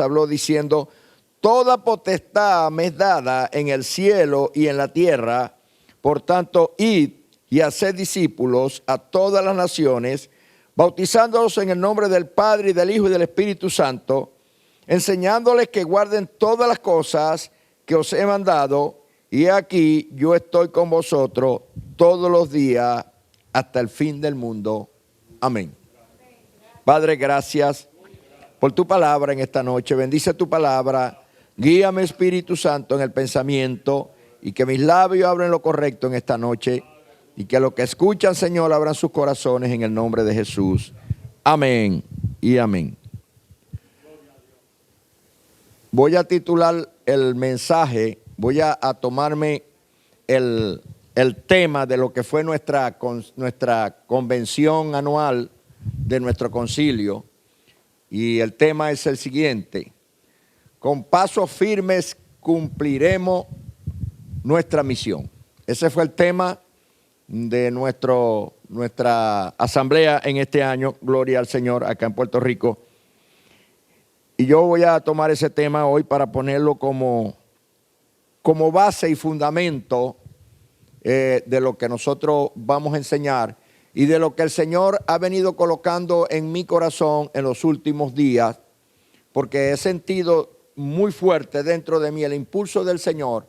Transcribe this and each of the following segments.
habló diciendo: toda potestad me es dada en el cielo y en la tierra, por tanto, id y haced discípulos a todas las naciones, bautizándolos en el nombre del Padre, y del Hijo, y del Espíritu Santo, enseñándoles que guarden todas las cosas que os he mandado, y he aquí yo estoy con vosotros todos los días hasta el fin del mundo. Amén. Padre, gracias por tu palabra en esta noche. Bendice tu palabra. Guíame, Espíritu Santo, en el pensamiento, y que mis labios hablen lo correcto en esta noche, y que los que escuchan, Señor, abran sus corazones en el nombre de Jesús. Amén y amén. Voy a titular el mensaje, voy a tomarme el tema de lo que fue nuestra convención anual de nuestro concilio, y el tema es el siguiente: con pasos firmes cumpliremos nuestra misión. Ese fue el tema de nuestra asamblea en este año, gloria al Señor, acá en Puerto Rico. Y yo voy a tomar ese tema hoy para ponerlo como base y fundamento de lo que nosotros vamos a enseñar y de lo que el Señor ha venido colocando en mi corazón en los últimos días, porque he sentido muy fuerte dentro de mí el impulso del Señor,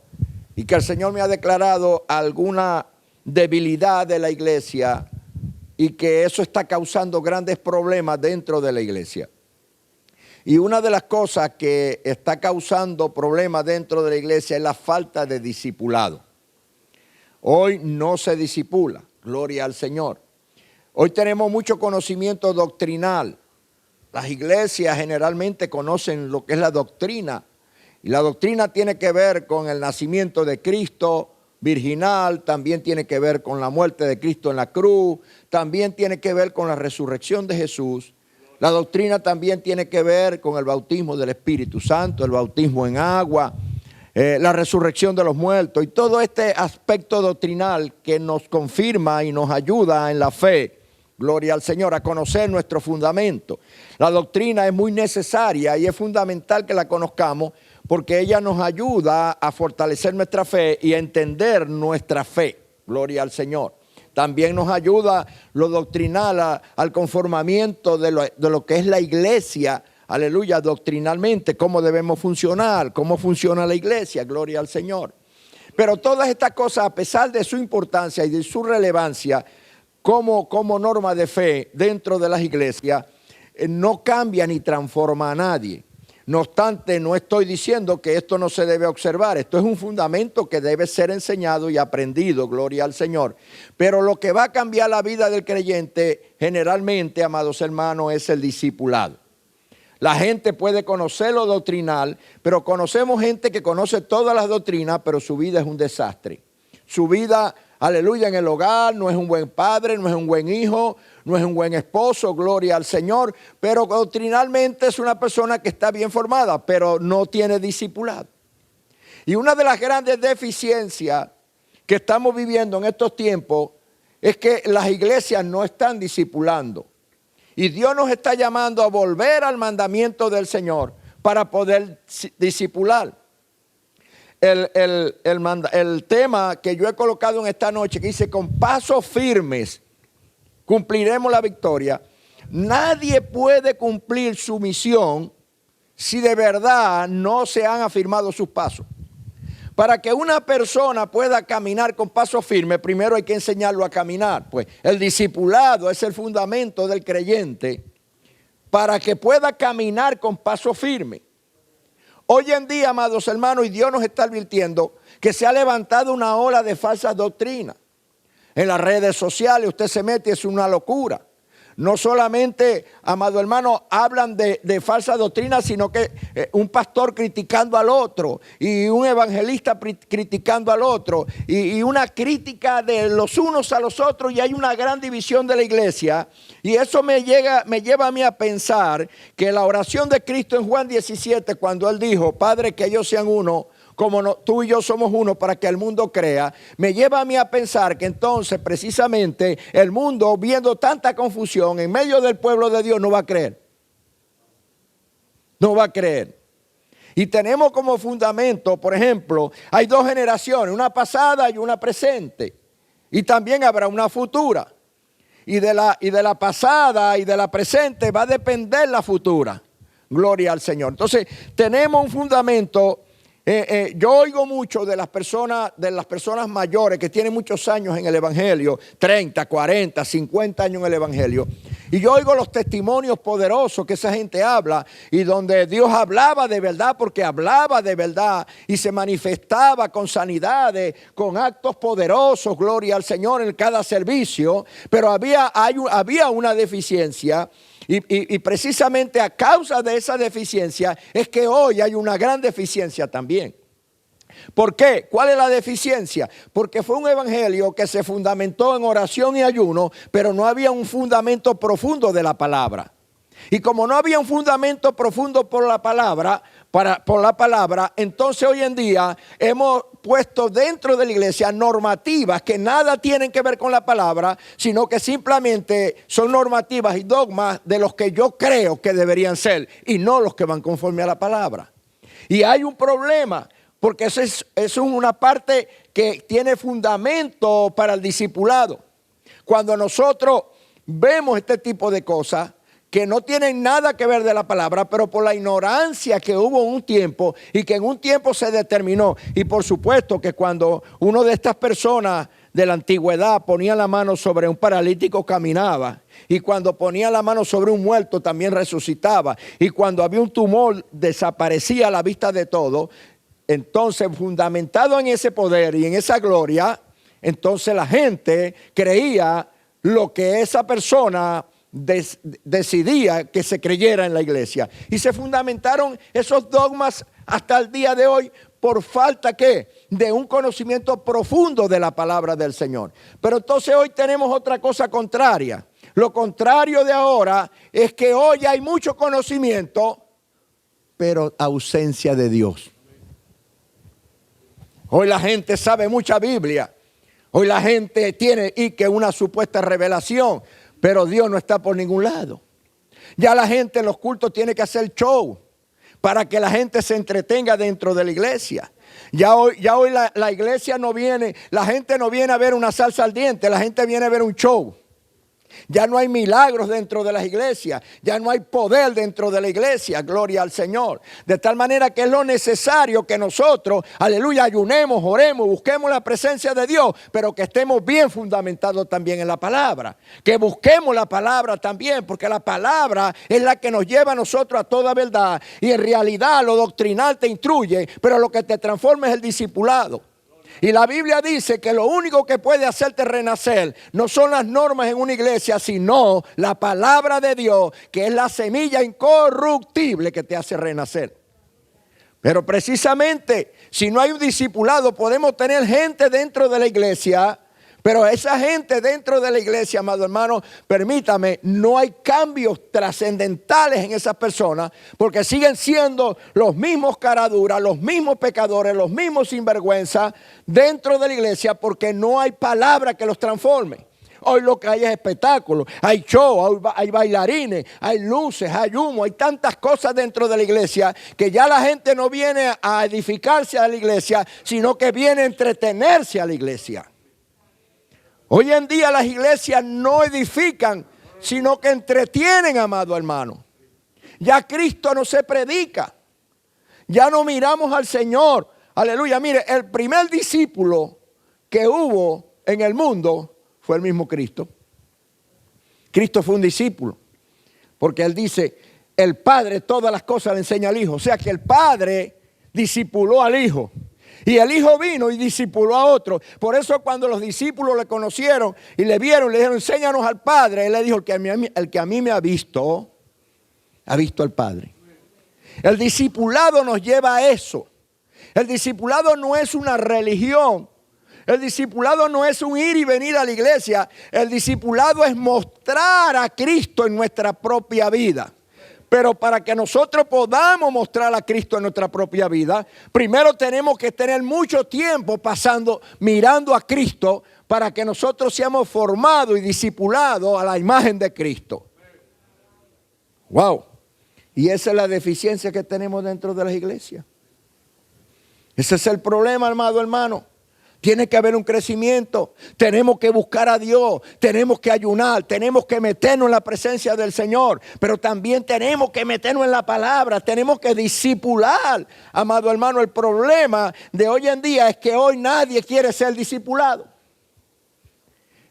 y que el Señor me ha declarado alguna debilidad de la iglesia, y que eso está causando grandes problemas dentro de la iglesia. Y una de las cosas que está causando problemas dentro de la iglesia es la falta de discipulado. Hoy no se discipula, gloria al Señor. Hoy tenemos mucho conocimiento doctrinal. Las iglesias generalmente conocen lo que es la doctrina, y la doctrina tiene que ver con el nacimiento de Cristo virginal, también tiene que ver con la muerte de Cristo en la cruz, también tiene que ver con la resurrección de Jesús. La doctrina también tiene que ver con el bautismo del Espíritu Santo, el bautismo en agua, la resurrección de los muertos, y todo este aspecto doctrinal que nos confirma y nos ayuda en la fe. Gloria al Señor, a conocer nuestro fundamento. La doctrina es muy necesaria y es fundamental que la conozcamos, porque ella nos ayuda a fortalecer nuestra fe y a entender nuestra fe. Gloria al Señor. También nos ayuda lo doctrinal al conformamiento de lo que es la iglesia. Aleluya, doctrinalmente, cómo debemos funcionar, cómo funciona la iglesia. Gloria al Señor. Pero todas estas cosas, a pesar de su importancia y de su relevancia, como norma de fe dentro de las iglesias, no cambia ni transforma a nadie. No obstante, no estoy diciendo que esto no se debe observar. Esto es un fundamento que debe ser enseñado y aprendido, gloria al Señor. Pero lo que va a cambiar la vida del creyente, generalmente, amados hermanos, es el discipulado. La gente puede conocer lo doctrinal, pero conocemos gente que conoce todas las doctrinas, pero su vida es un desastre. Su vida, aleluya, en el hogar, no es un buen padre, no es un buen hijo, no es un buen esposo, gloria al Señor, pero doctrinalmente es una persona que está bien formada, pero no tiene discipulado. Y una de las grandes deficiencias que estamos viviendo en estos tiempos es que las iglesias no están discipulando. Y Dios nos está llamando a volver al mandamiento del Señor para poder discipular. El tema que yo he colocado en esta noche, que dice: con pasos firmes cumpliremos la victoria. Nadie puede cumplir su misión si de verdad no se han afirmado sus pasos. Para que una persona pueda caminar con pasos firmes, primero hay que enseñarlo a caminar. Pues el discipulado es el fundamento del creyente para que pueda caminar con pasos firmes. Hoy en día, amados hermanos, y Dios nos está advirtiendo que se ha levantado una ola de falsas doctrinas. En las redes sociales usted se mete, es una locura. No solamente, amado hermano, hablan de falsa doctrina, sino que un pastor criticando al otro, y un evangelista criticando al otro, y una crítica de los unos a los otros, y hay una gran división de la iglesia. Y eso me lleva a mí a pensar que la oración de Cristo en Juan 17, cuando Él dijo: Padre, que ellos sean uno, como tú y yo somos uno, para que el mundo crea, me lleva a mí a pensar que entonces precisamente el mundo, viendo tanta confusión en medio del pueblo de Dios, no va a creer. No va a creer. Y tenemos como fundamento, por ejemplo, hay dos generaciones, una pasada y una presente. Y también habrá una futura. Y de la pasada y de la presente va a depender la futura. Gloria al Señor. Entonces, tenemos un fundamento. Yo oigo mucho de las personas mayores que tienen muchos años en el Evangelio, 30, 40, 50 años en el Evangelio. Y yo oigo los testimonios poderosos que esa gente habla y donde Dios hablaba de verdad porque hablaba de verdad y se manifestaba con sanidades, con actos poderosos, gloria al Señor en cada servicio. Pero había una deficiencia. Y precisamente a causa de esa deficiencia es que hoy hay una gran deficiencia también. ¿Por qué? ¿Cuál es la deficiencia? Porque fue un evangelio que se fundamentó en oración y ayuno, pero no había un fundamento profundo de la palabra. Y como no había un fundamento profundo por la palabra, entonces hoy en día hemos puesto dentro de la iglesia normativas que nada tienen que ver con la palabra, sino que simplemente son normativas y dogmas de los que yo creo que deberían ser y no los que van conforme a la palabra. Y hay un problema, porque eso es una parte que tiene fundamento para el discipulado. Cuando nosotros vemos este tipo de cosas, que no tienen nada que ver de la palabra, pero por la ignorancia que hubo en un tiempo y que en un tiempo se determinó. Y por supuesto que cuando uno de estas personas de la antigüedad ponía la mano sobre un paralítico caminaba, y cuando ponía la mano sobre un muerto también resucitaba, y cuando había un tumor desaparecía a la vista de todo. Entonces, fundamentado en ese poder y en esa gloria, entonces la gente creía lo que esa persona decidía que se creyera en la iglesia. Y se fundamentaron esos dogmas hasta el día de hoy por falta de un conocimiento profundo de la palabra del Señor. Pero entonces hoy tenemos otra cosa contraria. Lo contrario de ahora es que hoy hay mucho conocimiento, pero ausencia de Dios. Hoy la gente sabe mucha Biblia. Hoy la gente tiene una supuesta revelación, pero Dios no está por ningún lado. Ya la gente en los cultos tiene que hacer show para que la gente se entretenga dentro de la iglesia. Ya hoy la iglesia no viene, la gente no viene a ver una salsa ardiente, la gente viene a ver un show. Ya no hay milagros dentro de las iglesias, ya no hay poder dentro de la iglesia, gloria al Señor. De tal manera que es lo necesario que nosotros, aleluya, ayunemos, oremos, busquemos la presencia de Dios, pero que estemos bien fundamentados también en la palabra. Que busquemos la palabra también, porque la palabra es la que nos lleva a nosotros a toda verdad. Y en realidad lo doctrinal te instruye, pero lo que te transforma es el discipulado. Y la Biblia dice que lo único que puede hacerte renacer no son las normas en una iglesia, sino la palabra de Dios, que es la semilla incorruptible que te hace renacer. Pero precisamente, si no hay un discipulado, podemos tener gente dentro de la iglesia, pero esa gente dentro de la iglesia, amado hermano, permítame, no hay cambios trascendentales en esas personas, porque siguen siendo los mismos caraduras, los mismos pecadores, los mismos sinvergüenza dentro de la iglesia, porque no hay palabra que los transforme. Hoy lo que hay es espectáculo, hay show, hay bailarines, hay luces, hay humo, hay tantas cosas dentro de la iglesia que ya la gente no viene a edificarse a la iglesia, sino que viene a entretenerse a la iglesia. Hoy en día las iglesias no edifican, sino que entretienen, amado hermano. Ya Cristo no se predica. Ya no miramos al Señor. Aleluya. Mire, el primer discípulo que hubo en el mundo fue el mismo Cristo. Cristo fue un discípulo. Porque Él dice, el Padre todas las cosas le enseña al Hijo. O sea que el Padre discipuló al Hijo. Y el Hijo vino y discipuló a otro. Por eso cuando los discípulos le conocieron y le vieron, le dijeron, enséñanos al Padre. Él le dijo, el que a mí me ha visto al Padre. El discipulado nos lleva a eso. El discipulado no es una religión. El discipulado no es un ir y venir a la iglesia. El discipulado es mostrar a Cristo en nuestra propia vida. Pero para que nosotros podamos mostrar a Cristo en nuestra propia vida, primero tenemos que tener mucho tiempo mirando a Cristo para que nosotros seamos formados y discipulados a la imagen de Cristo. Wow. Y esa es la deficiencia que tenemos dentro de las iglesias. Ese es el problema, amado hermano. Tiene que haber un crecimiento. Tenemos que buscar a Dios. Tenemos que ayunar. Tenemos que meternos en la presencia del Señor. Pero también tenemos que meternos en la palabra. Tenemos que discipular. Amado hermano, el problema de hoy en día es que hoy nadie quiere ser discipulado.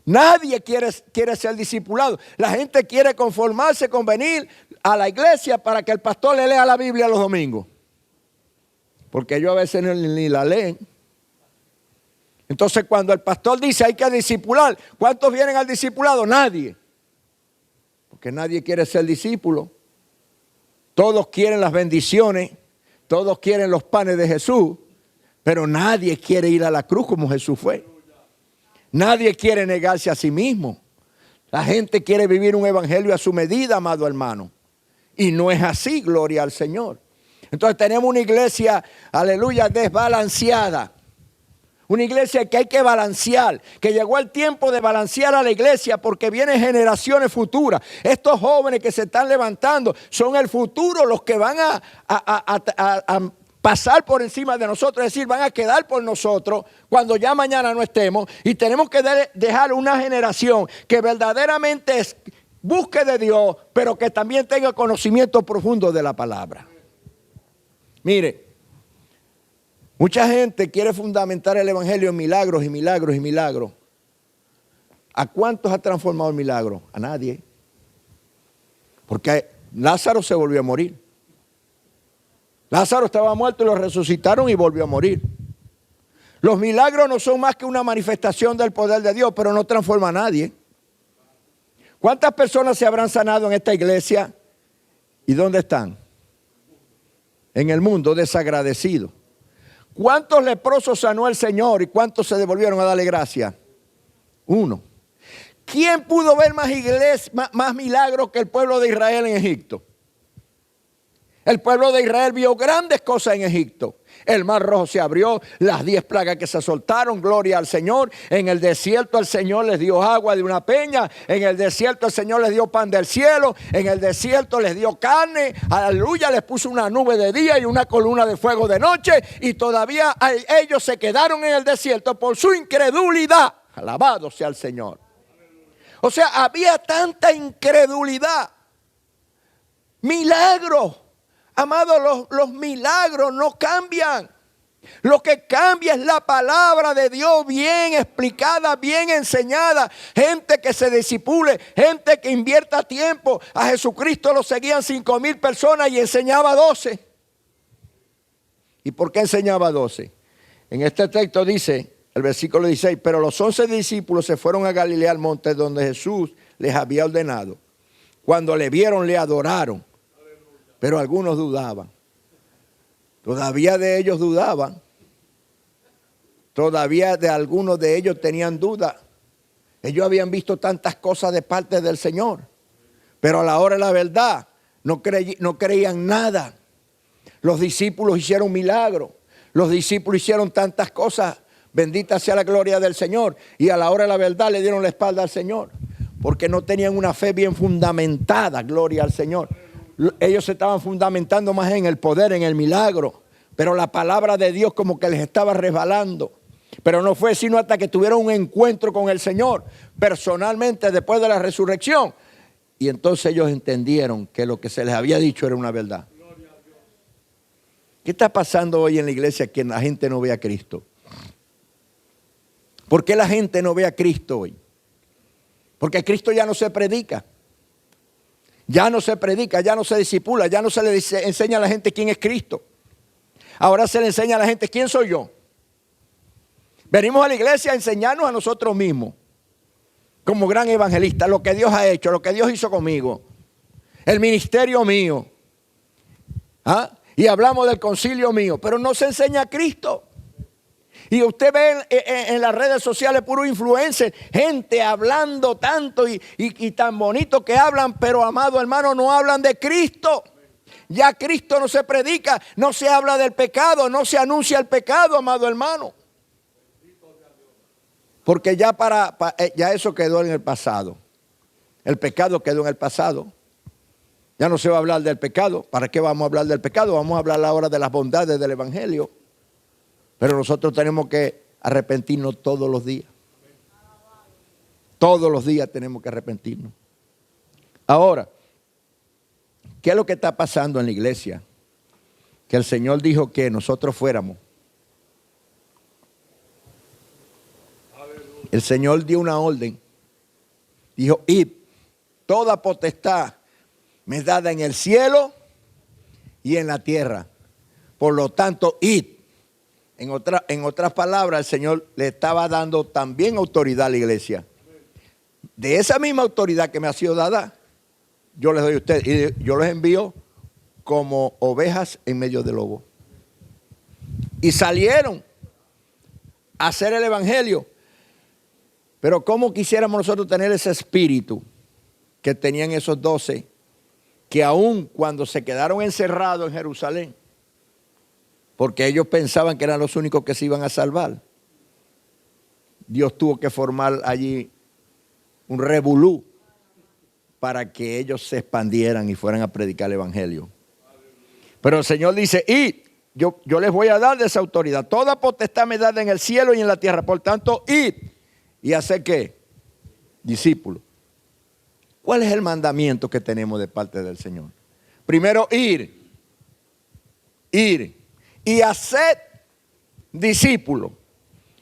Nadie quiere ser discipulado. La gente quiere conformarse con venir a la iglesia para que el pastor le lea la Biblia los domingos. Porque ellos a veces ni la leen. Entonces cuando el pastor dice hay que discipular, ¿cuántos vienen al discipulado? Nadie. Porque nadie quiere ser discípulo. Todos quieren las bendiciones, todos quieren los panes de Jesús, pero nadie quiere ir a la cruz como Jesús fue. Nadie quiere negarse a sí mismo. La gente quiere vivir un evangelio a su medida, amado hermano. Y no es así, gloria al Señor. Entonces tenemos una iglesia, aleluya, desbalanceada. Una iglesia que hay que balancear, que llegó el tiempo de balancear a la iglesia porque vienen generaciones futuras. Estos jóvenes que se están levantando son el futuro, los que van a pasar por encima de nosotros, es decir, van a quedar por nosotros cuando ya mañana no estemos. Y tenemos que dejar una generación que verdaderamente busque de Dios, pero que también tenga conocimiento profundo de la palabra. Mire. Mucha gente quiere fundamentar el evangelio en milagros y milagros y milagros. ¿A cuántos ha transformado el milagro? A nadie. Porque Lázaro se volvió a morir. Lázaro estaba muerto y lo resucitaron y volvió a morir. Los milagros no son más que una manifestación del poder de Dios, pero no transforma a nadie. ¿Cuántas personas se habrán sanado en esta iglesia? ¿Y dónde están? En el mundo, desagradecidos. ¿Cuántos leprosos sanó el Señor y cuántos se devolvieron a darle gracias? Uno. ¿Quién pudo ver más milagros que el pueblo de Israel en Egipto? El pueblo de Israel vio grandes cosas en Egipto. El mar rojo se abrió, las 10 plagas que se soltaron, gloria al Señor. En el desierto el Señor les dio agua de una peña. En el desierto el Señor les dio pan del cielo. En el desierto les dio carne. Aleluya, les puso una nube de día y una columna de fuego de noche. Y todavía ellos se quedaron en el desierto por su incredulidad. Alabado sea el Señor. O sea, había tanta incredulidad. Milagros. Amados, los milagros no cambian. Lo que cambia es la palabra de Dios bien explicada, bien enseñada. Gente que se discipule, gente que invierta tiempo. A Jesucristo lo seguían 5,000 personas y enseñaba 12. ¿Y por qué enseñaba 12? En este texto dice, el versículo 16, pero los 11 discípulos se fueron a Galilea al monte donde Jesús les había ordenado. Cuando le vieron, le adoraron. Pero algunos dudaban. Todavía de ellos dudaban. Todavía de algunos de ellos tenían dudas. Ellos habían visto tantas cosas de parte del Señor. Pero a la hora de la verdad no creían nada. Los discípulos hicieron milagros. Los discípulos hicieron tantas cosas. Bendita sea la gloria del Señor. Y a la hora de la verdad le dieron la espalda al Señor. Porque no tenían una fe bien fundamentada. Gloria al Señor. Ellos se estaban fundamentando más en el poder, en el milagro. Pero la palabra de Dios como que les estaba resbalando. Pero no fue sino hasta que tuvieron un encuentro con el Señor personalmente después de la resurrección. Y entonces ellos entendieron que lo que se les había dicho era una verdad. ¿Qué está pasando hoy en la iglesia que la gente no ve a Cristo? ¿Por qué la gente no ve a Cristo hoy? Porque Cristo ya no se predica. Ya no se predica, ya no se discipula, ya no se le enseña a la gente quién es Cristo. Ahora se le enseña a la gente quién soy yo. Venimos a la iglesia a enseñarnos a nosotros mismos, como gran evangelista, lo que Dios ha hecho, lo que Dios hizo conmigo, el ministerio mío. ¿Ah? Y hablamos del concilio mío, pero no se enseña a Cristo. Y usted ve en las redes sociales puro influencer, gente hablando tanto y tan bonito que hablan, pero amado hermano, no hablan de Cristo. Ya Cristo no se predica, no se habla del pecado, no se anuncia el pecado, amado hermano. Porque ya ya eso quedó en el pasado. El pecado quedó en el pasado. Ya no se va a hablar del pecado. ¿Para qué vamos a hablar del pecado? Vamos a hablar ahora de las bondades del Evangelio. Pero nosotros tenemos que arrepentirnos todos los días. Todos los días tenemos que arrepentirnos. Ahora, ¿qué es lo que está pasando en la iglesia? Que el Señor dijo que nosotros fuéramos. El Señor dio una orden. Dijo, id, toda potestad me es dada en el cielo y en la tierra. Por lo tanto, id. En otras palabras, el Señor le estaba dando también autoridad a la iglesia. De esa misma autoridad que me ha sido dada, yo les doy a ustedes. Y yo los envío como ovejas en medio de lobos. Y salieron a hacer el evangelio. Pero ¿cómo quisiéramos nosotros tener ese espíritu que tenían esos 12, que aún cuando se quedaron encerrados en Jerusalén, porque ellos pensaban que eran los únicos que se iban a salvar, Dios tuvo que formar allí un revolú para que ellos se expandieran y fueran a predicar el evangelio. Pero el Señor dice, id, yo les voy a dar de esa autoridad. Toda potestad me da en el cielo y en la tierra. Por tanto, id. ¿Y hacer qué? Discípulos. ¿Cuál es el mandamiento que tenemos de parte del Señor? Primero, ir. Ir. Y hacer discípulos.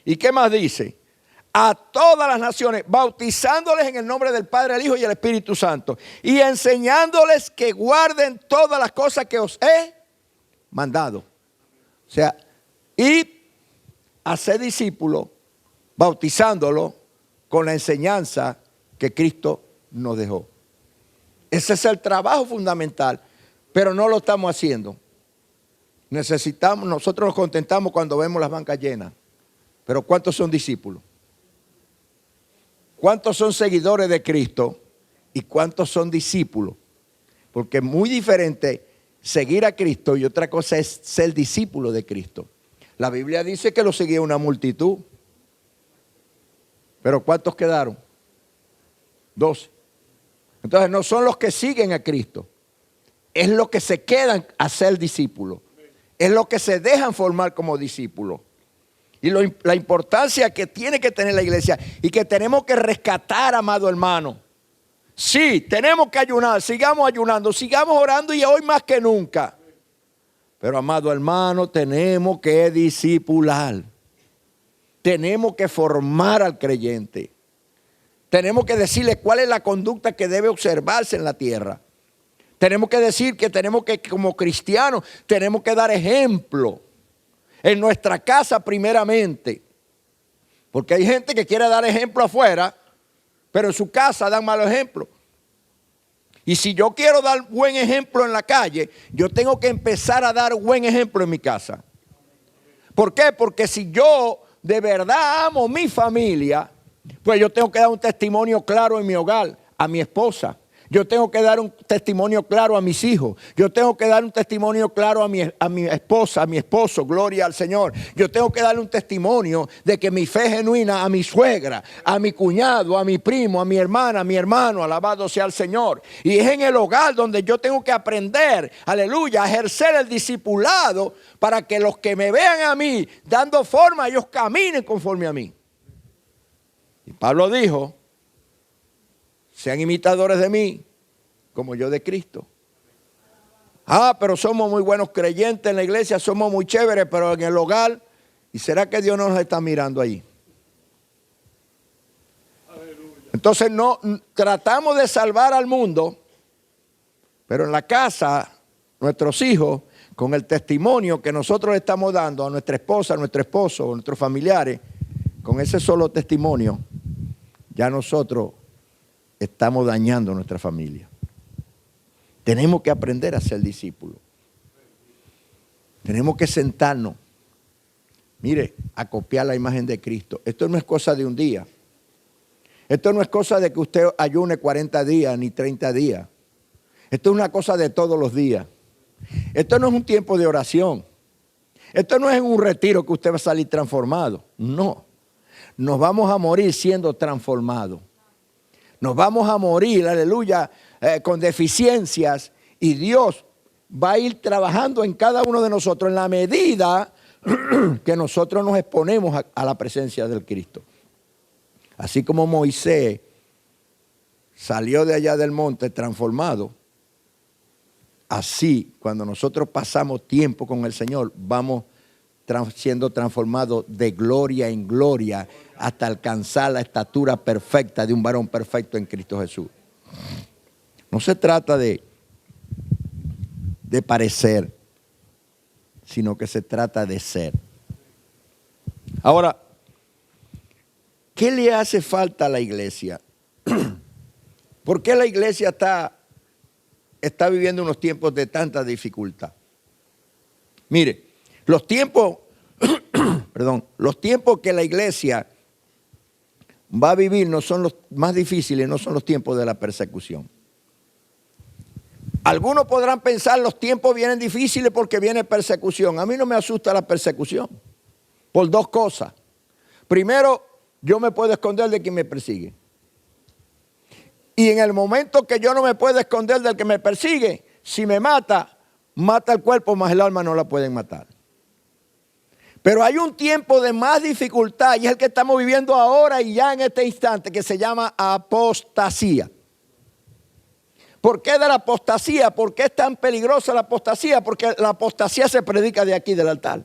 ¿Y qué más dice? A todas las naciones, bautizándoles en el nombre del Padre, el Hijo y el Espíritu Santo. Y enseñándoles que guarden todas las cosas que os he mandado. O sea, ir a ser discípulos, bautizándolo con la enseñanza que Cristo nos dejó. Ese es el trabajo fundamental, pero no lo estamos haciendo. Nosotros nos contentamos cuando vemos las bancas llenas, pero ¿cuántos son discípulos? ¿Cuántos son seguidores de Cristo y cuántos son discípulos? Porque es muy diferente seguir a Cristo y otra cosa es ser discípulo de Cristo. La Biblia dice que lo seguía una multitud. Pero ¿cuántos quedaron? 12. Entonces no son los que siguen a Cristo. Es los que se quedan a ser discípulos. Es los que se dejan formar como discípulos. Y la importancia que tiene que tener la iglesia y que tenemos que rescatar, amado hermano. Sí, tenemos que ayunar, sigamos ayunando, sigamos orando y hoy más que nunca. Pero, amado hermano, tenemos que discipular. Tenemos que formar al creyente. Tenemos que decirle cuál es la conducta que debe observarse en la tierra. Tenemos que decir que tenemos que, como cristianos, tenemos que dar ejemplo. En nuestra casa primeramente. Porque hay gente que quiere dar ejemplo afuera, pero en su casa dan malos ejemplos. Y si yo quiero dar buen ejemplo en la calle, yo tengo que empezar a dar buen ejemplo en mi casa. ¿Por qué? Porque si yo de verdad amo mi familia, pues yo tengo que dar un testimonio claro en mi hogar, a mi esposa. Yo tengo que dar un testimonio claro a mis hijos. Yo tengo que dar un testimonio claro a mi esposa, a mi esposo, gloria al Señor. Yo tengo que darle un testimonio de que mi fe genuina a mi suegra, a mi cuñado, a mi primo, a mi hermana, a mi hermano, alabado sea el Señor. Y es en el hogar donde yo tengo que aprender, aleluya, a ejercer el discipulado para que los que me vean a mí dando forma, ellos caminen conforme a mí. Y Pablo dijo, sean imitadores de mí, como yo de Cristo. Pero somos muy buenos creyentes en la iglesia, somos muy chéveres, pero en el hogar, ¿y será que Dios no nos está mirando ahí? Entonces no tratamos de salvar al mundo, pero en la casa, nuestros hijos, con el testimonio que nosotros le estamos dando a nuestra esposa, a nuestro esposo, a nuestros familiares, con ese solo testimonio, ya nosotros estamos dañando a nuestra familia. Tenemos que aprender a ser discípulos. Tenemos que sentarnos, mire, a copiar la imagen de Cristo. Esto no es cosa de un día. Esto no es cosa de que usted ayune 40 días ni 30 días. Esto es una cosa de todos los días. Esto no es un tiempo de oración. Esto no es en un retiro que usted va a salir transformado. No. Nos vamos a morir siendo transformados. Nos vamos a morir, aleluya, con deficiencias Y Dios va a ir trabajando en cada uno de nosotros en la medida que nosotros nos exponemos a la presencia del Cristo. Así como Moisés salió de allá del monte transformado, así cuando nosotros pasamos tiempo con el Señor, vamos siendo transformados de gloria en gloria hasta alcanzar la estatura perfecta de un varón perfecto en Cristo Jesús. No se trata de parecer, sino que se trata de ser. Ahora, ¿qué le hace falta a la iglesia? ¿Por qué la iglesia está viviendo unos tiempos de tanta dificultad? Mire, los tiempos que la iglesia va a vivir no son los más difíciles, no son los tiempos de la persecución. Algunos podrán pensar los tiempos vienen difíciles porque viene persecución. A mí no me asusta la persecución por dos cosas. Primero, yo me puedo esconder de quien me persigue. Y en el momento que yo no me puedo esconder del que me persigue, si me mata, mata el cuerpo, más el alma no la pueden matar. Pero hay un tiempo de más dificultad y es el que estamos viviendo ahora y ya en este instante, que se llama apostasía. ¿Por qué de la apostasía? ¿Por qué es tan peligrosa la apostasía? Porque la apostasía se predica de aquí del altar.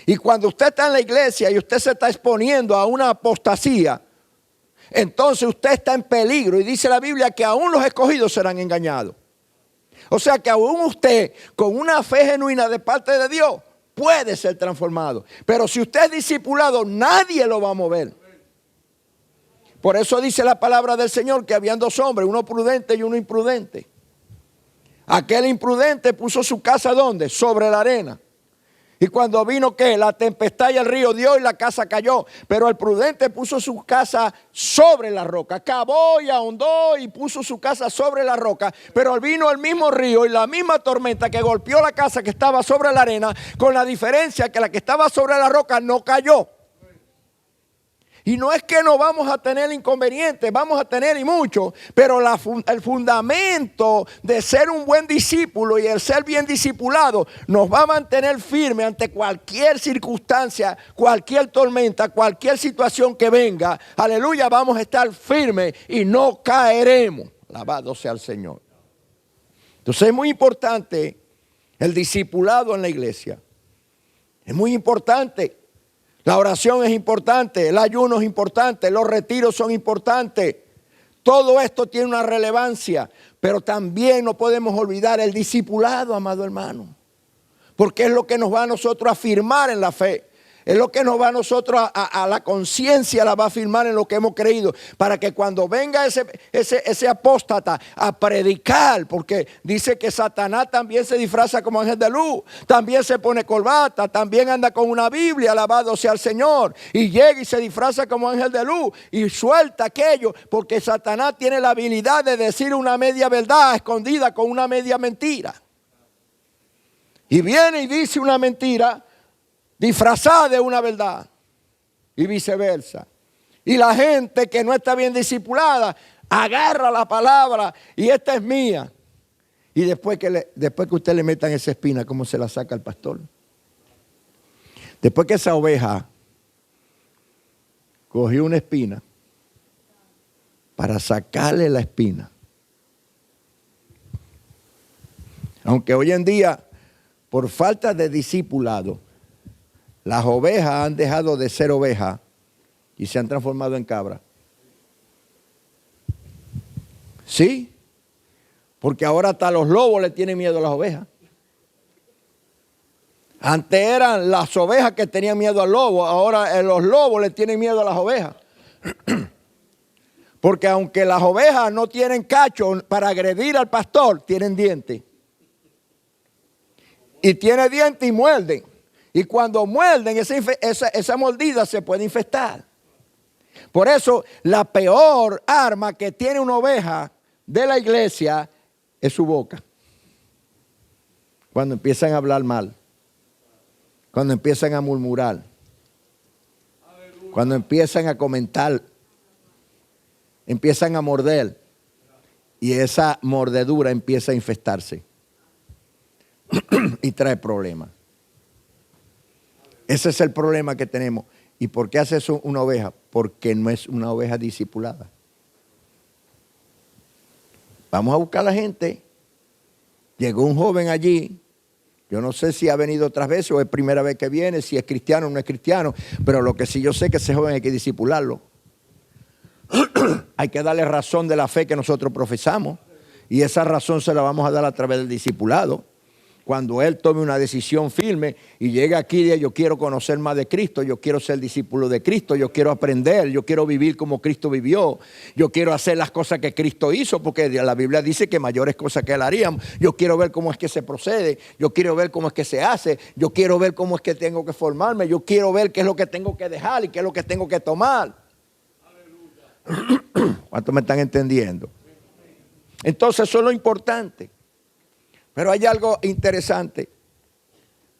Y cuando usted está en la iglesia y usted se está exponiendo a una apostasía, entonces usted está en peligro. Y dice la Biblia que aún los escogidos serán engañados. O sea que aún usted, con una fe genuina de parte de Dios, puede ser transformado. Pero si usted es discipulado, nadie lo va a mover. Por eso dice la palabra del Señor que habían dos hombres, uno prudente y uno imprudente. Aquel imprudente puso su casa ¿dónde? Sobre la arena. Y cuando vino ¿qué? La tempestad y el río dio y la casa cayó. Pero el prudente puso su casa sobre la roca. Cavó y ahondó y puso su casa sobre la roca. Pero vino el mismo río y la misma tormenta que golpeó la casa que estaba sobre la arena, con la diferencia que la que estaba sobre la roca no cayó. Y no es que no vamos a tener inconvenientes, vamos a tener y mucho, pero el fundamento de ser un buen discípulo y el ser bien discipulado nos va a mantener firme ante cualquier circunstancia, cualquier tormenta, cualquier situación que venga. Aleluya, vamos a estar firmes y no caeremos. Alabado sea el Señor. Entonces es muy importante el discipulado en la iglesia. Es muy importante. La oración es importante, el ayuno es importante, los retiros son importantes. Todo esto tiene una relevancia, pero también no podemos olvidar el discipulado, amado hermano. Porque es lo que nos va a nosotros a afirmar en la fe. Es lo que nos va a nosotros a la conciencia, la va a afirmar en lo que hemos creído. Para que cuando venga ese apóstata a predicar, porque dice que Satanás también se disfraza como ángel de luz, también se pone corbata, también anda con una Biblia, alabado sea el Señor. Y llega y se disfraza como ángel de luz y suelta aquello, porque Satanás tiene la habilidad de decir una media verdad escondida con una media mentira. Y viene y dice una mentira disfrazada de una verdad y viceversa. Y la gente que no está bien discipulada agarra la palabra y esta es mía. Y después que usted le metan esa espina, ¿cómo se la saca el pastor? Después que esa oveja cogió una espina para sacarle la espina. Aunque hoy en día, por falta de discipulado, las ovejas han dejado de ser ovejas y se han transformado en cabras. Sí, porque ahora hasta los lobos le tienen miedo a las ovejas. Antes eran las ovejas que tenían miedo al lobo, ahora los lobos le tienen miedo a las ovejas. Porque aunque las ovejas no tienen cacho para agredir al pastor, tienen dientes. Y tiene dientes y muerden. Y cuando muerden, esa mordida se puede infestar. Por eso, la peor arma que tiene una oveja de la iglesia es su boca. Cuando empiezan a hablar mal. Cuando empiezan a murmurar. Cuando empiezan a comentar. Empiezan a morder. Y esa mordedura empieza a infestarse y trae problemas. Ese es el problema que tenemos. ¿Y por qué hace eso una oveja? Porque no es una oveja discipulada. Vamos a buscar a la gente. Llegó un joven allí. Yo no sé si ha venido otras veces o es primera vez que viene, si es cristiano o no es cristiano, pero lo que sí yo sé es que ese joven hay que discipularlo. Hay que darle razón de la fe que nosotros profesamos y esa razón se la vamos a dar a través del discipulado. Cuando él tome una decisión firme y llegue aquí y diga, yo quiero conocer más de Cristo, yo quiero ser discípulo de Cristo, yo quiero aprender, yo quiero vivir como Cristo vivió, yo quiero hacer las cosas que Cristo hizo, porque la Biblia dice que mayores cosas que él haríamos. Yo quiero ver cómo es que se procede, yo quiero ver cómo es que se hace, yo quiero ver cómo es que tengo que formarme, yo quiero ver qué es lo que tengo que dejar y qué es lo que tengo que tomar. ¿Cuántos me están entendiendo? Entonces eso es lo importante. Pero hay algo interesante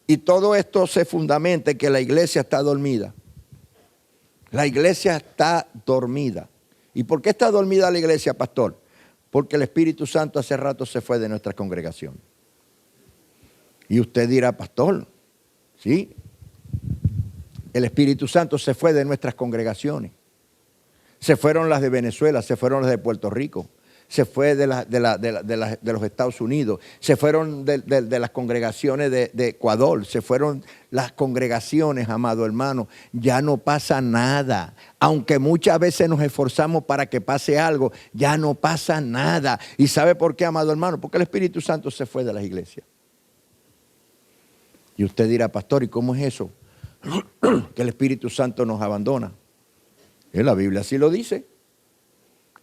y todo esto se fundamenta en que la iglesia está dormida. La iglesia está dormida. ¿Y por qué está dormida la iglesia, pastor? Porque el Espíritu Santo hace rato se fue de nuestra congregación. Y usted dirá, pastor, ¿sí? El Espíritu Santo se fue de nuestras congregaciones. Se fueron las de Venezuela, se fueron las de Puerto Rico. Se fue de los Estados Unidos, se fueron de las congregaciones de Ecuador, se fueron las congregaciones, amado hermano. Ya no pasa nada. Aunque muchas veces nos esforzamos para que pase algo, ya no pasa nada. ¿Y sabe por qué, amado hermano? Porque el Espíritu Santo se fue de las iglesias. Y usted dirá, pastor, ¿y cómo es eso? Que el Espíritu Santo nos abandona. Y la Biblia así lo dice.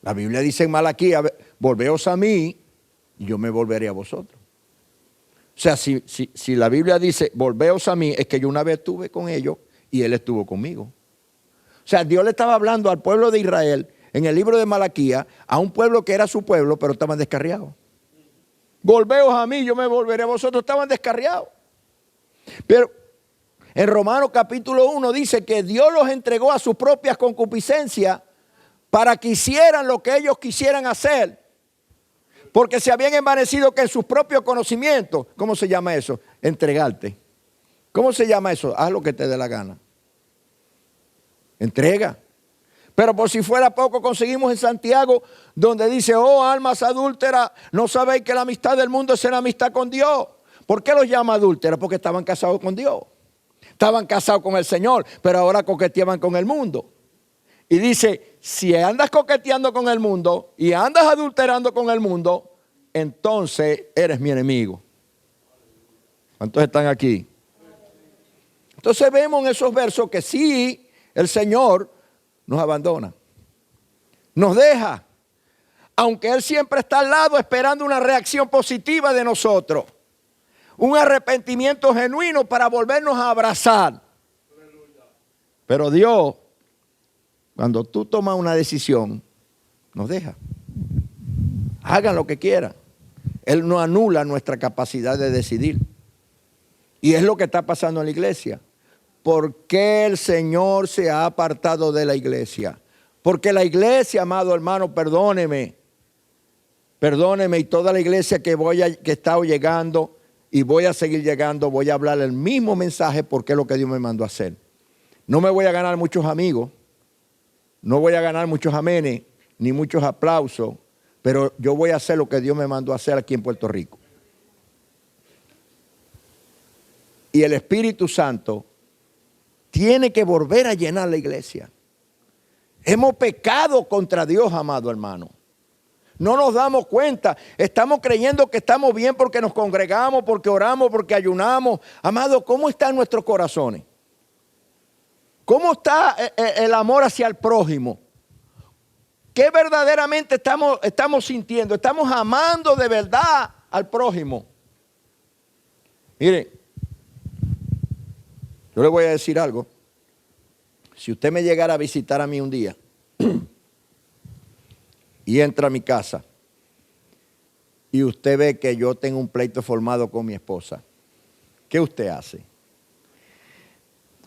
La Biblia dice en Malaquías, volveos a mí y yo me volveré a vosotros. O sea, si la Biblia dice, volveos a mí, es que yo una vez estuve con ellos y él estuvo conmigo. O sea, Dios le estaba hablando al pueblo de Israel en el libro de Malaquías, a un pueblo que era su pueblo, pero estaban descarriados. Volveos a mí, yo me volveré a vosotros, estaban descarriados. Pero en Romanos capítulo 1 dice que Dios los entregó a sus propias concupiscencias para que hicieran lo que ellos quisieran hacer, porque se habían envanecido que en sus propios conocimientos. ¿Cómo se llama eso? Entregarte. ¿Cómo se llama eso? Haz lo que te dé la gana. Entrega. Pero por si fuera poco, conseguimos en Santiago, donde dice, oh almas adúlteras, ¿no sabéis que la amistad del mundo es enemistad con Dios? ¿Por qué los llama adúlteras? Porque estaban casados con Dios. Estaban casados con el Señor, pero ahora coqueteaban con el mundo. Y dice, si andas coqueteando con el mundo y andas adulterando con el mundo, entonces eres mi enemigo. ¿Cuántos están aquí? Entonces vemos en esos versos que sí, el Señor nos abandona, nos deja, aunque Él siempre está al lado esperando una reacción positiva de nosotros, un arrepentimiento genuino para volvernos a abrazar. Pero Dios, cuando tú tomas una decisión, nos deja. Hagan lo que quieran. Él no anula nuestra capacidad de decidir. Y es lo que está pasando en la iglesia. ¿Por qué el Señor se ha apartado de la iglesia? Porque la iglesia, amado hermano, perdóneme, y toda la iglesia que he estado llegando y voy a seguir llegando, voy a hablar el mismo mensaje porque es lo que Dios me mandó a hacer. No me voy a ganar muchos amigos. No voy a ganar muchos amenes ni muchos aplausos, pero yo voy a hacer lo que Dios me mandó a hacer aquí en Puerto Rico. Y el Espíritu Santo tiene que volver a llenar la iglesia. Hemos pecado contra Dios, amado hermano. No nos damos cuenta. Estamos creyendo que estamos bien porque nos congregamos, porque oramos, porque ayunamos. Amado, ¿cómo están nuestros corazones? ¿Cómo está el amor hacia el prójimo? ¿Qué verdaderamente estamos sintiendo? ¿Estamos amando de verdad al prójimo? Mire, yo le voy a decir algo. Si usted me llegara a visitar a mí un día y entra a mi casa y usted ve que yo tengo un pleito formado con mi esposa, ¿qué usted hace?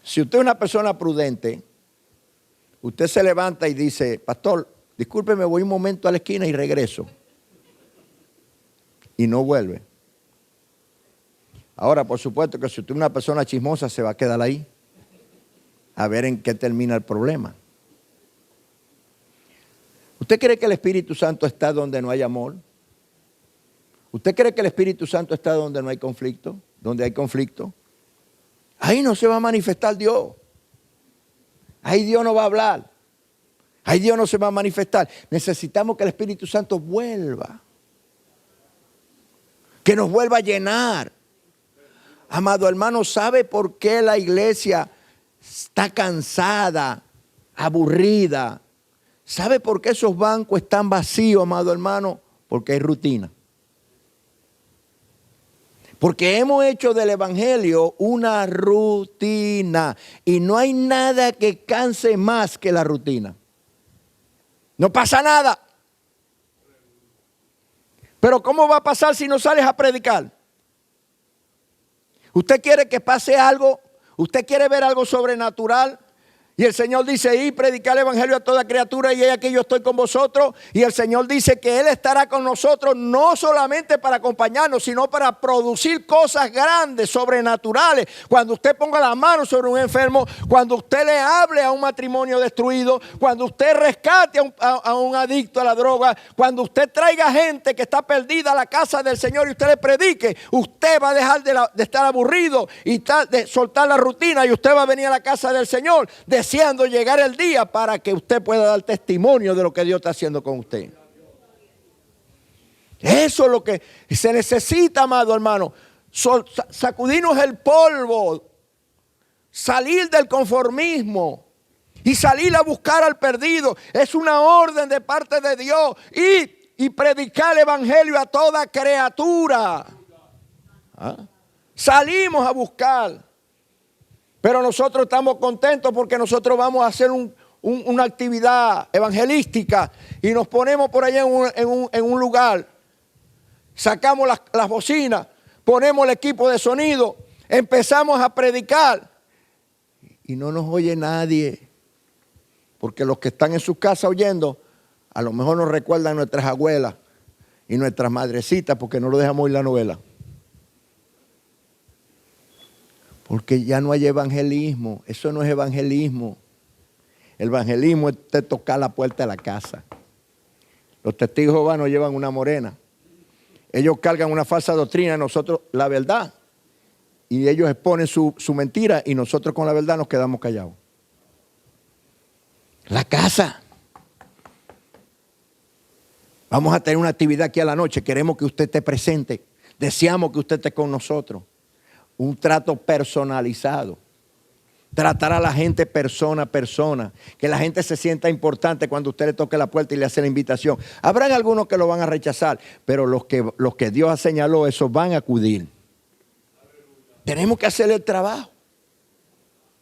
Si usted es una persona prudente, usted se levanta y dice, pastor, discúlpeme, voy un momento a la esquina y regreso. y no vuelve. Ahora, por supuesto que si usted es una persona chismosa, se va a quedar ahí a ver en qué termina el problema. ¿Usted cree que el Espíritu Santo está donde no hay amor? ¿Usted cree que el Espíritu Santo está donde no hay conflicto? ¿Donde hay conflicto? Ahí no se va a manifestar Dios. Ahí Dios no va a hablar. Ahí Dios no se va a manifestar. Necesitamos que el Espíritu Santo vuelva. Que nos vuelva a llenar. Amado hermano, ¿sabe por qué la iglesia está cansada, aburrida? ¿Sabe por qué esos bancos están vacíos, amado hermano? Porque hay rutina. Porque hemos hecho del evangelio una rutina. Y no hay nada que canse más que la rutina. No pasa nada. Pero ¿cómo va a pasar si no sales a predicar? ¿Usted quiere que pase algo? ¿Usted quiere ver algo sobrenatural? Y el Señor dice, y predicar el evangelio a toda criatura, y aquí yo estoy con vosotros. Y el Señor dice que Él estará con nosotros, no solamente para acompañarnos, sino para producir cosas grandes, sobrenaturales. Cuando usted ponga la mano sobre un enfermo, cuando usted le hable a un matrimonio destruido, cuando usted rescate a un adicto a la droga, cuando usted traiga gente que está perdida a la casa del Señor y usted le predique, usted va a dejar de estar aburrido y de soltar la rutina, y usted va a venir a la casa del Señor deseando llegar el día para que usted pueda dar testimonio de lo que Dios está haciendo con usted. Eso es lo que se necesita, amado hermano. Sacudirnos el polvo, salir del conformismo y salir a buscar al perdido. Es una orden de parte de Dios. Y predicar el evangelio a toda criatura. Salimos a buscar. Pero nosotros estamos contentos porque nosotros vamos a hacer una actividad evangelística y nos ponemos por allá en un lugar. Sacamos las bocinas, ponemos el equipo de sonido, empezamos a predicar y no nos oye nadie. Porque los que están en sus casas oyendo, a lo mejor nos recuerdan nuestras abuelas y nuestras madrecitas porque no lo dejamos oír la novela. Porque ya no hay evangelismo. Eso no es evangelismo. El evangelismo es usted tocar la puerta de la casa. Los testigos de Jehová nos llevan una morena. Ellos cargan una falsa doctrina, nosotros la verdad. Y ellos exponen su mentira y nosotros con la verdad nos quedamos callados. La casa. Vamos a tener una actividad aquí a la noche. Queremos que usted esté presente. Deseamos que usted esté con nosotros. Un trato personalizado. Tratar a la gente persona a persona. Que la gente se sienta importante cuando usted le toque la puerta y le hace la invitación. Habrán algunos que lo van a rechazar, pero los que Dios señaló, esos van a acudir. Tenemos que hacer el trabajo.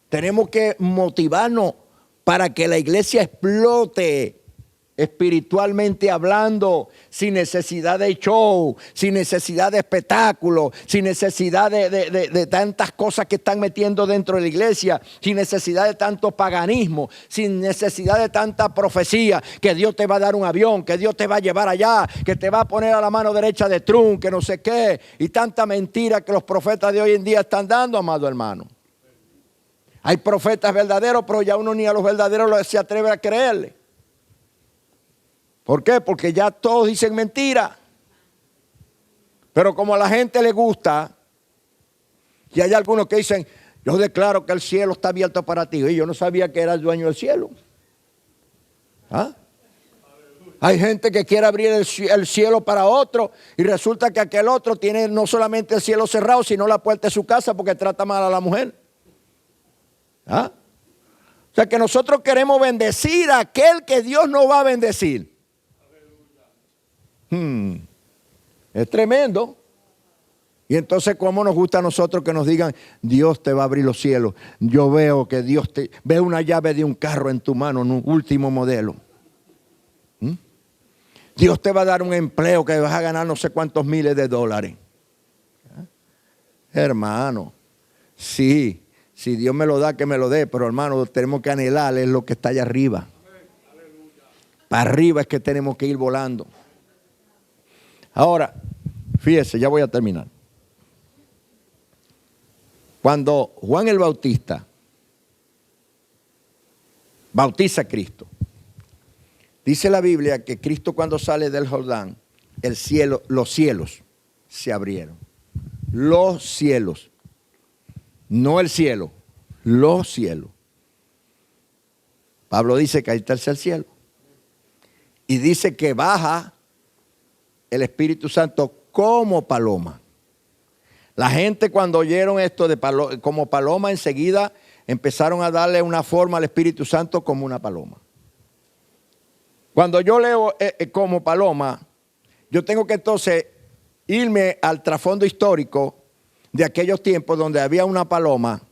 Tenemos que motivarnos para que la iglesia explote. Espiritualmente hablando, sin necesidad de show, sin necesidad de espectáculo, sin necesidad de tantas cosas que están metiendo dentro de la iglesia, sin necesidad de tanto paganismo, sin necesidad de tanta profecía, que Dios te va a dar un avión, que Dios te va a llevar allá, que te va a poner a la mano derecha de Trump, que no sé qué, y tanta mentira que los profetas de hoy en día están dando, amado hermano. Hay profetas verdaderos, pero ya uno ni a los verdaderos se atreve a creerle. ¿Por qué? Porque ya todos dicen mentira. Pero como a la gente le gusta, y hay algunos que dicen, yo declaro que el cielo está abierto para ti. Y yo no sabía que era el dueño del cielo. ¿Ah? Hay gente que quiere abrir el cielo para otro y resulta que aquel otro tiene no solamente el cielo cerrado, sino la puerta de su casa porque trata mal a la mujer. ¿Ah? O sea que nosotros queremos bendecir a aquel que Dios no va a bendecir. Es tremendo. Y entonces, ¿cómo nos gusta a nosotros que nos digan, Dios te va a abrir los cielos? Yo veo que Dios ve una llave de un carro en tu mano, en un último modelo. Dios te va a dar un empleo que vas a ganar no sé cuántos miles de dólares. Hermano, sí, si Dios me lo da, que me lo dé, pero hermano, tenemos que anhelar es lo que está allá arriba. Para arriba es que tenemos que ir volando. Ahora, Fíjese, ya voy a terminar. Cuando Juan el Bautista bautiza a Cristo, dice la Biblia que Cristo cuando sale del Jordán, los cielos se abrieron. Los cielos. No el cielo, los cielos. Pablo dice que hay tercer cielo. Y dice que baja el Espíritu Santo como paloma. La gente cuando oyeron esto de como paloma, enseguida empezaron a darle una forma al Espíritu Santo como una paloma. Cuando yo leo como paloma, yo tengo que entonces irme al trasfondo histórico de aquellos tiempos donde había una paloma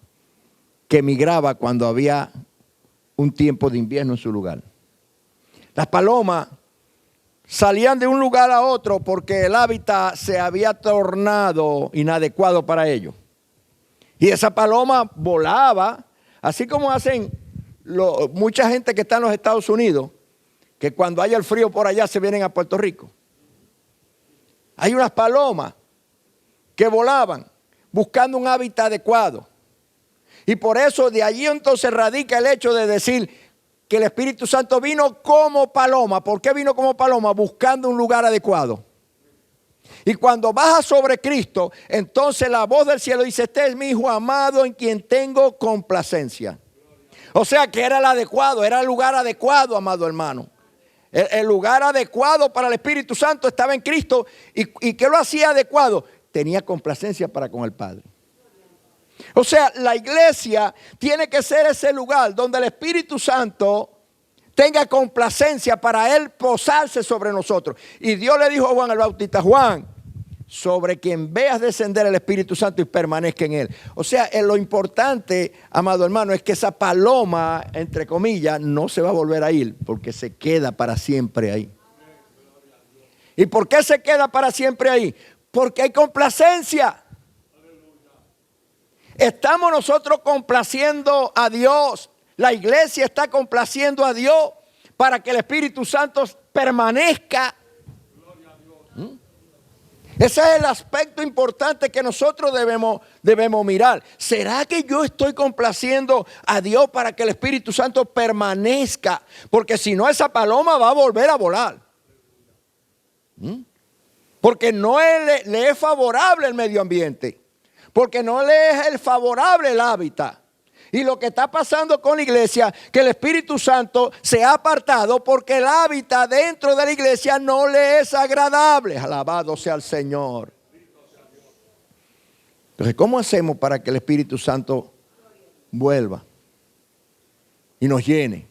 que migraba cuando había un tiempo de invierno en su lugar. Las palomas salían de un lugar a otro porque el hábitat se había tornado inadecuado para ellos. Y esa paloma volaba, así como hacen mucha gente que está en los Estados Unidos, que cuando haya el frío por allá se vienen a Puerto Rico. Hay unas palomas que volaban buscando un hábitat adecuado. Y por eso de allí entonces radica el hecho de decir que el Espíritu Santo vino como paloma. ¿Por qué vino como paloma? Buscando un lugar adecuado. Y cuando baja sobre Cristo, entonces la voz del cielo dice: este es mi Hijo amado en quien tengo complacencia. O sea que era el adecuado, era el lugar adecuado, amado hermano. El lugar adecuado para el Espíritu Santo estaba en Cristo. ¿Y qué lo hacía adecuado? Tenía complacencia para con el Padre. O sea, la iglesia tiene que ser ese lugar donde el Espíritu Santo tenga complacencia para Él posarse sobre nosotros. Y Dios le dijo a Juan el Bautista: Juan, sobre quien veas descender el Espíritu Santo y permanezca en Él. O sea, lo importante, amado hermano, es que esa paloma, entre comillas, no se va a volver a ir, porque se queda para siempre ahí. ¿Y por qué se queda para siempre ahí? Porque hay complacencia. Estamos nosotros complaciendo a Dios. La iglesia está complaciendo a Dios para que el Espíritu Santo permanezca. Ese es el aspecto importante que nosotros debemos mirar. ¿Será que yo estoy complaciendo a Dios para que el Espíritu Santo permanezca? Porque si no, esa paloma va a volver a volar. Porque no le es favorable el medio ambiente. Porque no le es favorable el hábitat. Y lo que está pasando con la iglesia, que el Espíritu Santo se ha apartado porque el hábitat dentro de la iglesia no le es agradable. Alabado sea el Señor. Entonces, ¿cómo hacemos para que el Espíritu Santo vuelva y nos llene?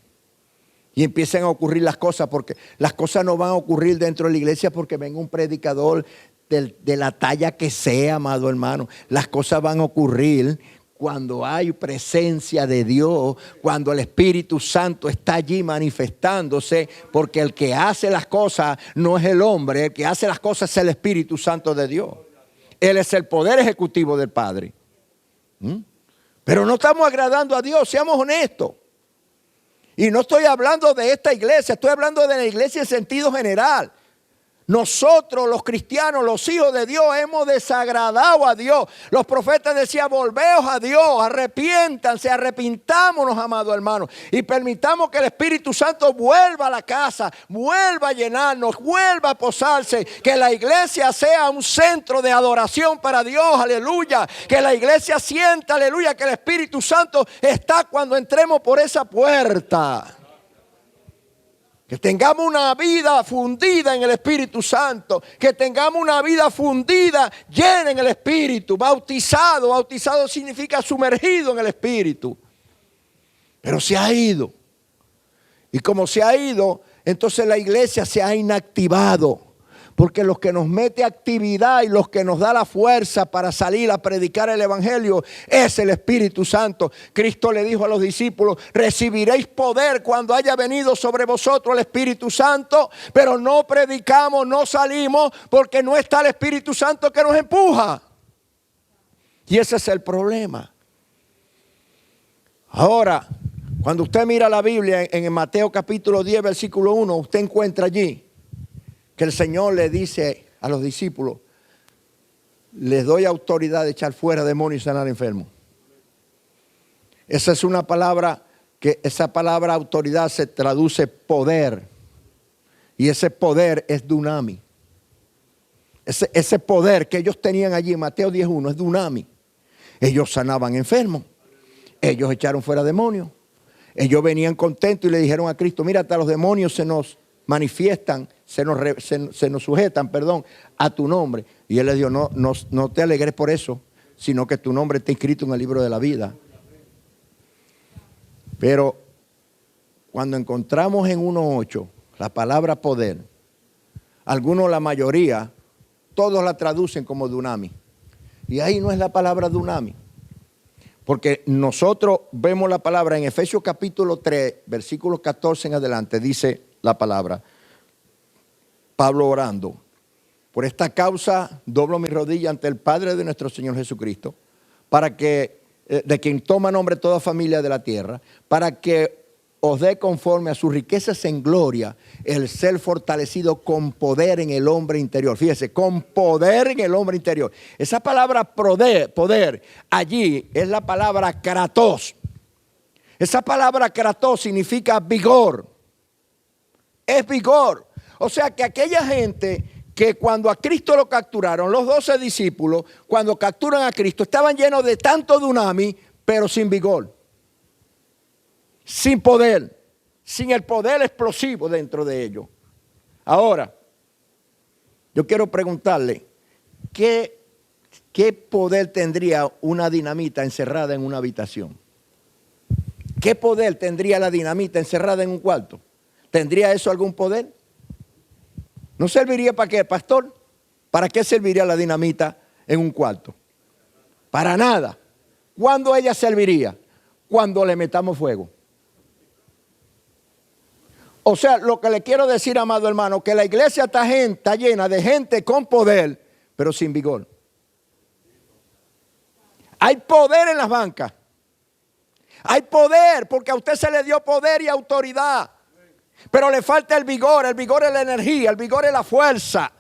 Y empiecen a ocurrir las cosas, porque las cosas no van a ocurrir dentro de la iglesia porque venga un predicador de la talla que sea, amado hermano. Las cosas van a ocurrir cuando hay presencia de Dios, cuando el Espíritu Santo está allí manifestándose, porque el que hace las cosas no es el hombre, el que hace las cosas es el Espíritu Santo de Dios. Él es el poder ejecutivo del Padre. Pero no estamos agradando a Dios, seamos honestos. Y no estoy hablando de esta iglesia, estoy hablando de la iglesia en sentido general. Nosotros los cristianos, los hijos de Dios, hemos desagradado a Dios. Los profetas decían: volveos a Dios, arrepiéntanse, arrepintámonos, amados hermanos, y permitamos que el Espíritu Santo vuelva a la casa, vuelva a llenarnos, vuelva a posarse, que la iglesia sea un centro de adoración para Dios, aleluya, que la iglesia sienta, aleluya, que el Espíritu Santo está cuando entremos por esa puerta. Que tengamos una vida fundida en el Espíritu Santo. Que tengamos una vida fundida, llena en el Espíritu. Bautizado. Bautizado significa sumergido en el Espíritu. Pero se ha ido. Y como se ha ido, entonces la iglesia se ha inactivado. Porque los que nos mete actividad y los que nos da la fuerza para salir a predicar el Evangelio es el Espíritu Santo. Cristo le dijo a los discípulos: recibiréis poder cuando haya venido sobre vosotros el Espíritu Santo. Pero no predicamos, no salimos porque no está el Espíritu Santo que nos empuja. Y ese es el problema. Ahora, cuando usted mira la Biblia en Mateo capítulo 10, versículo 1, usted encuentra allí que el Señor le dice a los discípulos: les doy autoridad de echar fuera demonios y sanar enfermos. Esa es una palabra esa palabra autoridad se traduce poder. Y ese poder es dunami. Ese poder que ellos tenían allí en Mateo 10:1 es dunami. Ellos sanaban enfermos. Ellos echaron fuera demonios. Ellos venían contentos y le dijeron a Cristo, mira, hasta los demonios se nos manifiestan, se nos sujetan, a tu nombre. Y él les dijo, no te alegres por eso, sino que tu nombre está inscrito en el libro de la vida. Pero cuando encontramos en 1:8 la palabra poder, algunos, la mayoría, todos la traducen como dunami. Y ahí no es la palabra dunami. Porque nosotros vemos la palabra en Efesios capítulo 3, versículos 14 en adelante, dice la palabra, Pablo orando, por esta causa doblo mi rodilla ante el Padre de nuestro Señor Jesucristo, para que, de quien toma nombre toda familia de la tierra, para que os dé conforme a sus riquezas en gloria el ser fortalecido con poder en el hombre interior. Fíjese, con poder en el hombre interior. Esa palabra poder allí es la palabra kratos. Esa palabra kratos significa vigor. Es vigor. O sea que aquella gente que cuando a Cristo lo capturaron, los 12 discípulos, cuando capturan a Cristo, estaban llenos de tanto dunami, pero sin vigor. Sin poder, sin el poder explosivo dentro de ellos. Ahora, yo quiero preguntarle, ¿qué poder tendría una dinamita encerrada en una habitación? ¿Qué poder tendría la dinamita encerrada en un cuarto? ¿Tendría eso algún poder? ¿No serviría para qué, pastor? ¿Para qué serviría la dinamita en un cuarto? Para nada. ¿Cuándo ella serviría? Cuando le metamos fuego. O sea, lo que le quiero decir, amado hermano, que la iglesia está llena de gente con poder, pero sin vigor. Hay poder en las bancas. Hay poder, porque a usted se le dio poder y autoridad. Pero le falta el vigor es la energía, el vigor es la fuerza.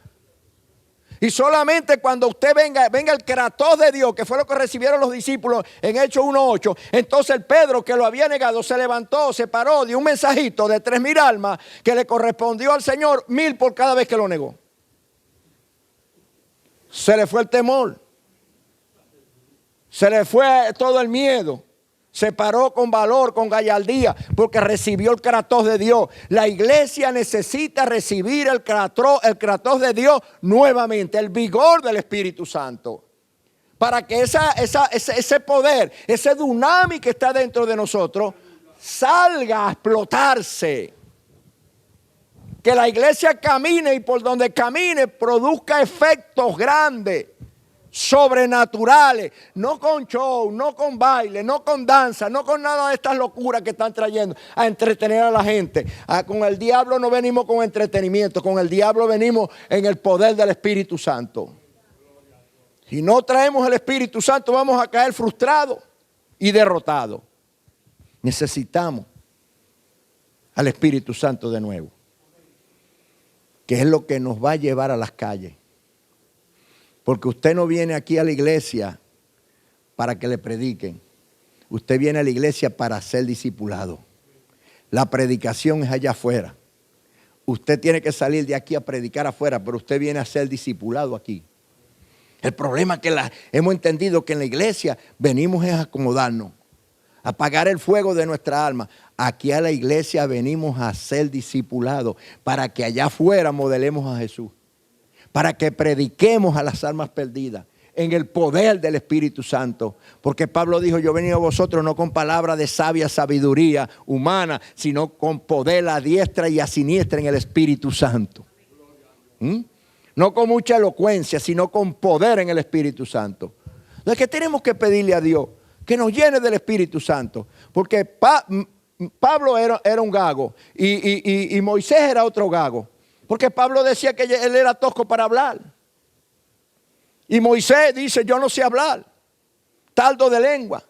Y solamente cuando usted venga el kratos de Dios, que fue lo que recibieron los discípulos en Hechos 1:8. Entonces el Pedro, que lo había negado, se levantó, se paró, dio un mensajito de 3,000 almas que le correspondió al Señor, 1,000 por cada vez que lo negó. Se le fue el temor. Se le fue todo el miedo. Se paró con valor, con gallardía, porque recibió el kratos de Dios. La iglesia necesita recibir el kratos de Dios nuevamente, el vigor del Espíritu Santo. Para que ese poder, ese dunami que está dentro de nosotros, salga a explotarse. Que la iglesia camine y por donde camine produzca efectos grandes. Sobrenaturales, no con show, no con baile, no con danza, no con nada de estas locuras que están trayendo a entretener a la gente. Con el diablo no venimos con entretenimiento, con el diablo venimos en el poder del Espíritu Santo. Si no traemos el Espíritu Santo vamos a caer frustrados y derrotados. Necesitamos al Espíritu Santo de nuevo, que es lo que nos va a llevar a las calles. Porque usted no viene aquí a la iglesia para que le prediquen. Usted viene a la iglesia para ser discipulado. La predicación es allá afuera. Usted tiene que salir de aquí a predicar afuera, pero usted viene a ser discipulado aquí. El problema es que hemos entendido que en la iglesia venimos a acomodarnos, a apagar el fuego de nuestra alma. Aquí a la iglesia venimos a ser discipulados para que allá afuera modelemos a Jesús. Para que prediquemos a las almas perdidas en el poder del Espíritu Santo. Porque Pablo dijo, yo he venido a vosotros no con palabra de sabia sabiduría humana, sino con poder a diestra y a siniestra en el Espíritu Santo. No con mucha elocuencia, sino con poder en el Espíritu Santo. Entonces, ¿qué tenemos que pedirle a Dios? Que nos llene del Espíritu Santo. Porque Pablo era un gago y Moisés era otro gago. Porque Pablo decía que él era tosco para hablar. Y Moisés dice, yo no sé hablar. Tardo de lengua.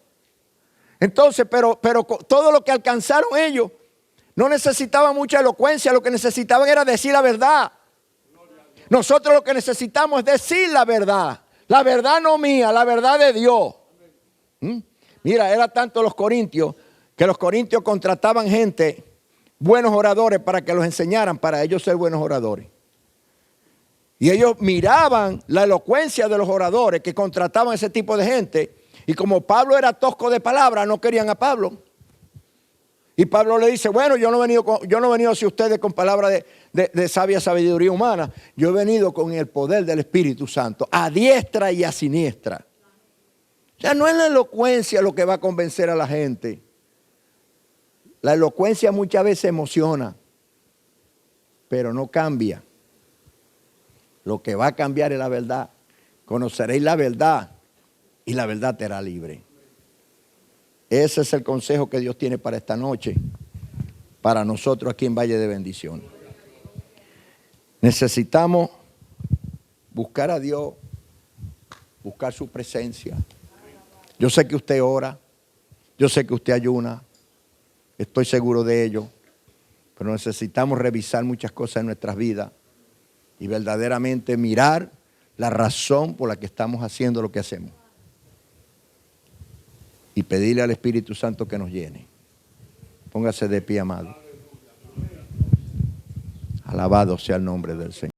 Entonces, pero todo lo que alcanzaron ellos no necesitaban mucha elocuencia. Lo que necesitaban era decir la verdad. Nosotros lo que necesitamos es decir la verdad. La verdad no mía, la verdad de Dios. Mira, era tanto los corintios que los corintios contrataban gente, buenos oradores, para que los enseñaran, para ellos ser buenos oradores. Y ellos miraban la elocuencia de los oradores que contrataban ese tipo de gente. Y como Pablo era tosco de palabra, no querían a Pablo. Y Pablo le dice, bueno, yo no he venido hacia ustedes con palabras de sabia sabiduría humana. Yo he venido con el poder del Espíritu Santo, a diestra y a siniestra. O sea, no es la elocuencia lo que va a convencer a la gente. La elocuencia muchas veces emociona, pero no cambia. Lo que va a cambiar es la verdad. Conoceréis la verdad y la verdad te hará libre. Ese es el consejo que Dios tiene para esta noche, para nosotros aquí en Valle de Bendición. Necesitamos buscar a Dios, buscar su presencia. Yo sé que usted ora, yo sé que usted ayuna, estoy seguro de ello, pero necesitamos revisar muchas cosas en nuestras vidas y verdaderamente mirar la razón por la que estamos haciendo lo que hacemos. Y pedirle al Espíritu Santo que nos llene. Póngase de pie, amado. Alabado sea el nombre del Señor.